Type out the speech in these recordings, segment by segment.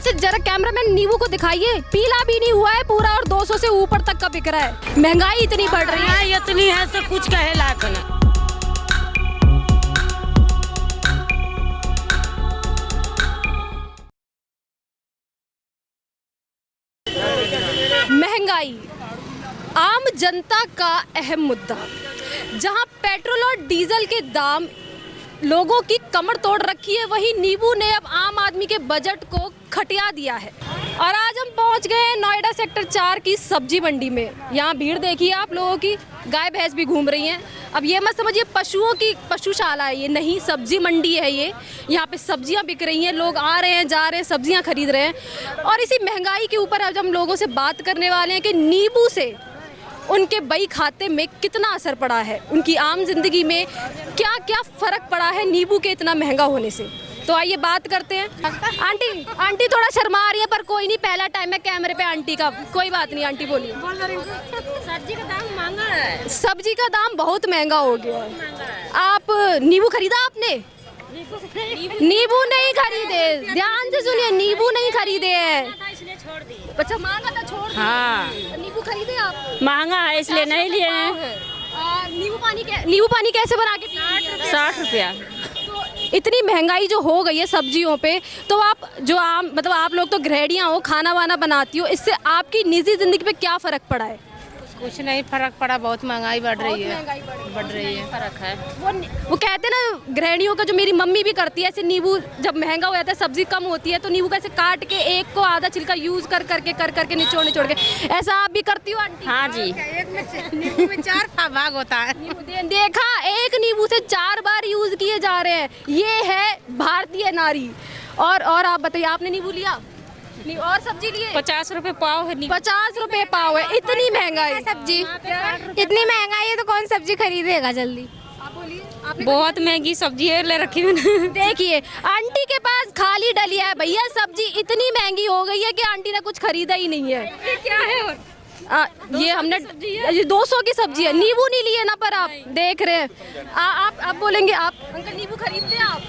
वैसे जरा कैमरामैन नींबू को दिखाइए, पीला भी नहीं हुआ है पूरा और 200 से ऊपर तक का बिक रहा है। महंगाई इतनी बढ़ रही है, इतनी है तो कुछ कहे लायक ना। महंगाई आम जनता का अहम मुद्दा। जहां पेट्रोल और डीजल के दाम लोगों की कमर तोड़ रखी है, वहीं नींबू ने अब आम आदमी के बजट को खटिया दिया है। और आज हम पहुंच गए हैं नोएडा सेक्टर 4 की सब्जी मंडी में। यहाँ भीड़ देखिए आप लोगों की, गाय भैंस भी घूम रही हैं। अब ये मत समझिए पशुओं की पशुशाला है ये, नहीं, सब्जी मंडी है ये। यहाँ पे सब्जियाँ बिक रही हैं, लोग आ रहे हैं, जा रहे हैं, सब्जियाँ खरीद रहे हैं। और इसी महंगाई के ऊपर आज हम लोगों से बात करने वाले हैं कि नींबू से उनके बही खाते में कितना असर पड़ा है, उनकी आम जिंदगी में क्या क्या फ़र्क पड़ा है नींबू के इतना महंगा होने से। तो आइए बात करते हैं। आंटी थोड़ा शर्मा रही है, पर कोई नहीं, पहला टाइम है कैमरे पे आंटी का, कोई बात नहीं। आंटी बोलिए। सब्जी का दाम महंगा है। सब्जी का दाम बहुत महंगा हो गया है। आप नींबू खरीदा आपने? नींबू नहीं खरीदे, ध्यान से सुनिए, नींबू नहीं खरीदे हैं। छोड़ दी। अच्छा, महंगा था, छोड़ दिया। हाँ, नींबू खरीदे आप? महंगा है इसलिए नहीं लिए हैं। नींबू पानी कैसे बना के पीते हैं? 60 रुपया। तो इतनी महंगाई जो हो गई है सब्जियों पे, तो आप जो आम मतलब आप लोग तो गृहिणियाँ हो, खाना वाना बनाती हो, इससे आपकी निजी जिंदगी पे क्या फ़र्क पड़ा है? कुछ नहीं फर्क पड़ा, बहुत महंगाई बढ़ रही है। बढ़ रही है, फर्क है। वो कहते हैं ना गृहिणियों का, जो मेरी मम्मी भी करती है, ऐसे नींबू जब महंगा हो जाता है, सब्जी कम होती है, तो नींबू कैसे काट के एक को आधा छिलका यूज कर करके निचोड़ के, ऐसा आप भी करती हो आंटी? हाँ जी। नींबू में 4 भाग होता है। देखा, एक नींबू से 4 बार यूज किए जा रहे हैं। ये है भारतीय नारी। और आप बताइए, आपने नींबू लिया? और सब्जी लिए? 50 रुपए पाव है। 50 रुपए पाव है। इतनी महंगाई सब्जी, इतनी महंगाई है तो कौन सब्जी खरीदेगा जल्दी? आप बोलिए। बहुत महंगी सब्जी है, ले रखी मैंने। देखिए, आंटी के पास खाली डलिया है भैया, सब्जी इतनी महंगी हो गई है कि आंटी ने कुछ खरीदा ही नहीं है। ये क्या है? ये हमने 200 की सब्जी है। नींबू नहीं लिए ना, पर आप देख रहे हैं। आप बोलेंगे, आप अंकल नींबू खरीदते हैं आप?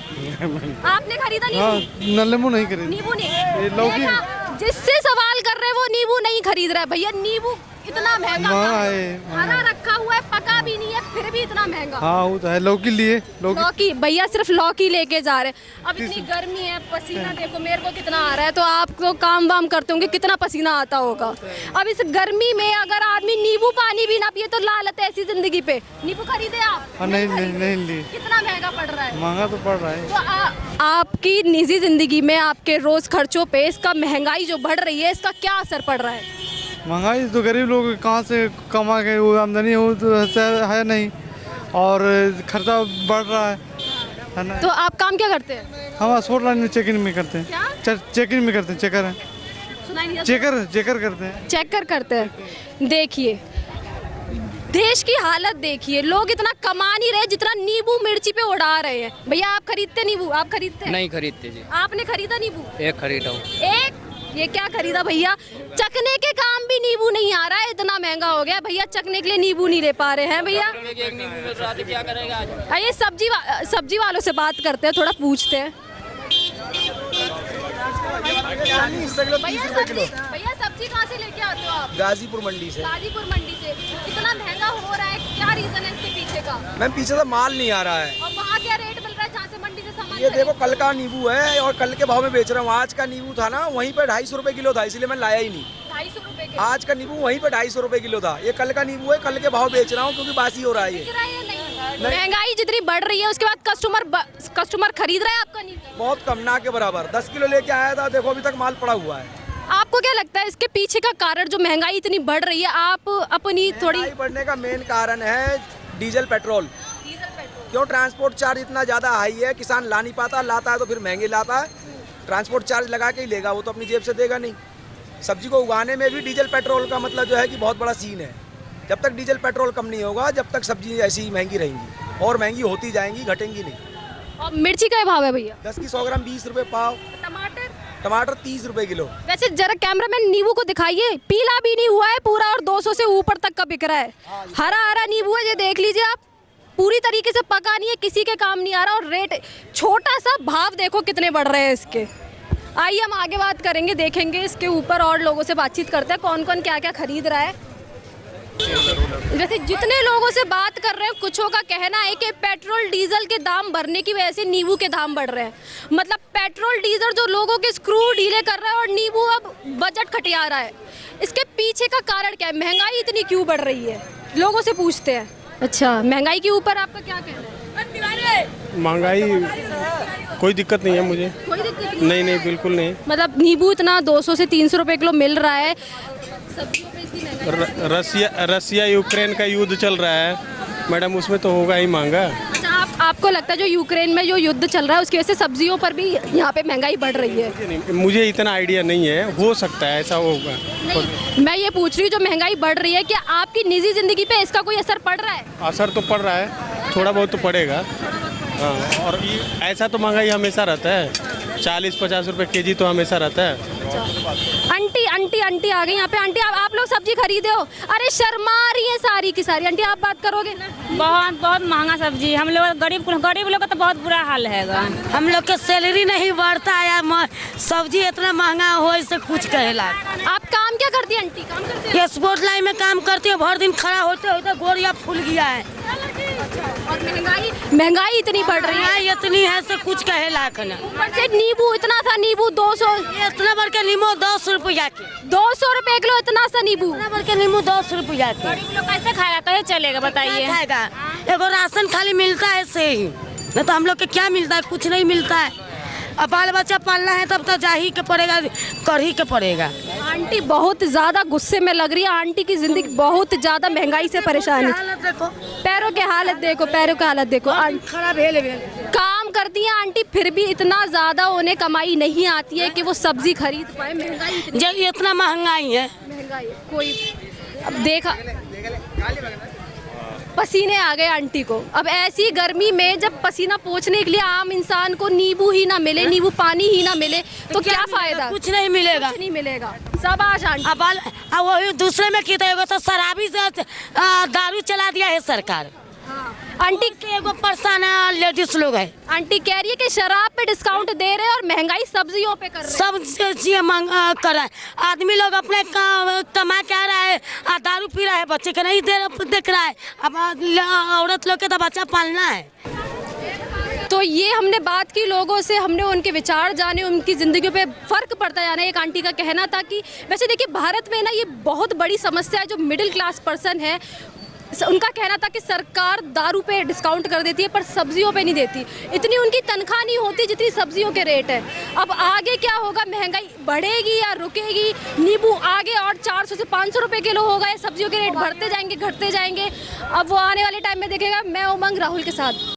आपने खरीदा नींबू? नींबू नहीं खरीद। नींबू नहीं। देखा, जिससे सवाल कर रहे हैं वो नींबू नहीं खरीद रहा है। भैया नींबू इतना महंगा है, हरा रखा हुआ है, पका भी नहीं है, फिर भी इतना महंगा। हाँ, वो तो है। लौकी लिए, लौकी भैया सिर्फ लौकी लेके जा रहे हैं। अब इतनी गर्मी है, पसीना देखो मेरे को कितना आ रहा है। तो आप तो काम वाम करते होंगे, कितना पसीना आता होगा। अब इस गर्मी में अगर आदमी नींबू पानी भी ना पिए तो लालत है ऐसी जिंदगी पे। नींबू खरीदे आप? नहीं लिए। कितना महंगा पड़ रहा है? महंगा तो पड़ रहा है। तो आपकी निजी जिंदगी में, आपके रोज खर्चों पे इसका महंगाई जो बढ़ रही है, इसका क्या असर पड़ रहा है? महंगाई तो गरीब लोग कहाँ से कमा के वो आमदनी हो तो है नहीं, और खर्चा बढ़ रहा है ना। तो आप काम क्या करते हैं? हम स्पोर्ट लाइन में चेकिंग में करते हैं। चेकिंग में करते हैं, चेकर हैं। सुनाई नहीं देता? चेकर करते हैं। चेकर करते हैं। देखिए, देश की हालत देखिए, लोग इतना कमा नहीं रहे जितना नींबू मिर्ची पे उड़ा रहे हैं। भैया आप खरीदते नींबू? आप खरीदते हैं? नहीं खरीदते जी। आपने खरीदा नींबू? एक खरीदा हूँ। एक? ये क्या खरीदा भैया? चखने के काम भी नींबू नहीं आ रहा है, इतना महंगा हो गया। भैया चखने के लिए नींबू नहीं ले पा रहे हैं भैया। क्या करेगा? आइए सब्जी वालों से बात करते हैं, थोड़ा पूछते हैं। भैया सब्जी कहाँ से लेके आते हो आप? गाजीपुर मंडी से। गाजीपुर मंडी से। इतना महंगा हो रहा है, क्या रीजन है इसके पीछे का? मैम पीछे से माल नहीं आ रहा है। और वहाँ क्या रेट मिल रहा है जहाँ से मंडी से सामान? ये देखो, कल का नींबू है और कल के भाव में बेच रहा हूँ। आज का नींबू था ना वहीं पे 250 रुपए किलो था, इसलिए मैं लाया ही नहीं। 250 रुपए के? आज का नींबू वहीं पे 250 रुपए किलो था। ये कल का नींबू है, कल के भाव बेच रहा हूँ क्योंकि बासी हो रहा है ये। महंगाई जितनी बढ़ रही है उसके बाद कस्टमर खरीद रहा है आपका नींबू? बहुत कम, ना के बराबर। 10 किलो लेके आया था, देखो अभी तक माल पड़ा हुआ है। आपको क्या लगता है इसके पीछे का कारण, जो महंगाई इतनी बढ़ रही है, आप अपनी थोड़ी? महंगाई बढ़ने का मेन कारण है डीजल पेट्रोल। क्यों? ट्रांसपोर्ट चार्ज इतना ज़्यादा हाई है, किसान ला नहीं पाता, लाता है तो फिर महंगे लाता है। ट्रांसपोर्ट चार्ज लगा के ही लेगा, वो तो अपनी जेब से देगा नहीं। सब्जी को उगाने में भी डीजल पेट्रोल का मतलब जो है कि बहुत बड़ा सीन है। जब तक डीजल पेट्रोल कम नहीं होगा, जब तक सब्जी ऐसी ही महंगी रहेंगी और महंगी होती जाएंगी, घटेंगी नहीं। और मिर्ची का भाव है भैया? 10 की 100 ग्राम 20 रुपए पाव। टमाटर 30 रुपए किलो। वैसे जरा कैमरामैन नींबू को दिखाइए, पीला भी नहीं हुआ है पूरा और 200 से ऊपर तक का बिक रहा है। हरा नींबू है, ये देख लीजिए आप, पूरी तरीके से पका नहीं है, किसी के काम नहीं आ रहा। और रेट छोटा सा, भाव देखो कितने बढ़ रहे हैं इसके। आइए हम आगे बात करेंगे, देखेंगे इसके ऊपर और लोगों से बातचीत करते हैं कौन कौन क्या क्या खरीद रहा है। वैसे जितने लोगों से बात कर रहे हैं कुछों का कहना है कि पेट्रोल डीजल के दाम बढ़ने की वजह से नींबू के दाम बढ़ रहे हैं। मतलब पेट्रोल डीजल जो लोगों के स्क्रू ढीले कर रहा है और नींबू अब बजट खटिया रहा है। इसके पीछे का कारण क्या है? महंगाई इतनी क्यों बढ़ रही है? लोगों से पूछते हैं। अच्छा, महंगाई के ऊपर आपका क्या कहना है? महंगाई कोई दिक्कत नहीं है मुझे। कोई दिक्कत नहीं बिल्कुल नहीं। मतलब नींबू इतना 200 से 300 रुपए किलो मिल रहा है, सब्जियों पे इतनी महंगाई। रसिया यूक्रेन का युद्ध चल रहा है मैडम, उसमें तो होगा ही महंगा। अच्छा, आपको लगता है जो यूक्रेन में जो युद्ध चल रहा है उसकी वजह से सब्जियों पर भी यहाँ पे महंगाई बढ़ रही है? मुझे इतना आइडिया नहीं है, हो सकता है ऐसा होगा। मैं ये पूछ रही हूँ जो महंगाई बढ़ रही है क्या आपकी निजी जिंदगी पे इसका कोई असर पड़ रहा है? असर तो पड़ रहा है, थोड़ा बहुत तो पड़ेगा। हाँ, और ऐसा तो महंगाई हमेशा रहता है, 40-50 रुपए केजी तो हमेशा रहता है। आंटी आंटी आंटी आ गई यहाँ पे। आंटी आप लोग सब्जी खरीदे हो? अरे शर्मा रही है सारी की सारी। आंटी आप बात करोगे? बहुत बहुत महंगा सब्जी, हम लोग गरीब लोग का तो बहुत बुरा हाल है। हम लोग का सैलरी नहीं बढ़ता है, सब्जी इतना महंगा हो इससे कुछ कहेला। आप काम क्या करती है आंटी? काम करती है? ये स्पोर्ट लाइन में काम करती है, भर दिन खड़ा होते होते गोरिया फूल गया है। और महंगाई इतनी बढ़ रही है, इतनी है से कुछ कहेला। ऊपर से नींबू इतना सा नींबू 200, इतना बड़ के नींबू 10 रुपया के, 200 रुपए किलो इतना सा नींबू। इतना बड़ के नींबू 10 रुपया के। गरीब लोग कैसे खाया तो ये चलेगा बताइए? खाएगा, एगो राशन खाली मिलता है से ही, नहीं तो हम लोग के क्या मिलता है? कुछ नहीं मिलता है। अब बाल बच्चा पालना है तब तो जा ही के पड़ेगा, कर ही के पड़ेगा। आंटी बहुत ज्यादा गुस्से में लग रही है। आंटी की जिंदगी बहुत ज्यादा महंगाई से परेशान है। पैरों की हालत देखो, पैरों की हालत देखो। खराब है। काम करती है आंटी फिर भी इतना ज्यादा उन्हें कमाई नहीं आती है कि वो सब्जी खरीद पाए। महंगाई जब इतना महंगाई है, कोई अब देखा पसीने आ गए आंटी को। अब ऐसी गर्मी में जब पसीना पोंछने के लिए आम इंसान को नींबू ही ना मिले, नींबू पानी ही ना मिले तो क्या फायदा? कुछ नहीं मिलेगा, कुछ नहीं मिलेगा। सब आज आंटी अब वही दूसरे में की तो शराबी से दारू चला दिया है सरकार। आंटी के एगो परेशान लेडीज लोग है। आंटी कह रही है कि शराब पे डिस्काउंट दे रहे हैं और महंगाई सब्जियों पे कर रहे हैं। सब चीज महंगा कर रहा है। आदमी लोग अपने कमा के आ रहा है, दारू पी रहा है, बच्चे के नहीं देख रहा है। अब औरत लोग के तो बच्चा पालना है। तो ये हमने बात की लोगों से, हमने उनके विचार जाने, उनकी ज़िंदगियों पे फ़र्क पड़ता जाना। एक आंटी का कहना था कि वैसे देखिए भारत में ना ये बहुत बड़ी समस्या है। जो मिडिल क्लास पर्सन है उनका कहना था कि सरकार दारू पे डिस्काउंट कर देती है पर सब्जियों पे नहीं देती। इतनी उनकी तनख्वाह नहीं होती जितनी सब्जियों के रेट है। अब आगे क्या होगा? महंगाई बढ़ेगी या रुकेगी? नींबू आगे और 400 से 500 रुपए किलो होगा या सब्जियों के रेट बढ़ते जाएंगे, घटते जाएंगे? अब वो आने वाले टाइम में देखेगा। मैं उमंग राहुल के साथ।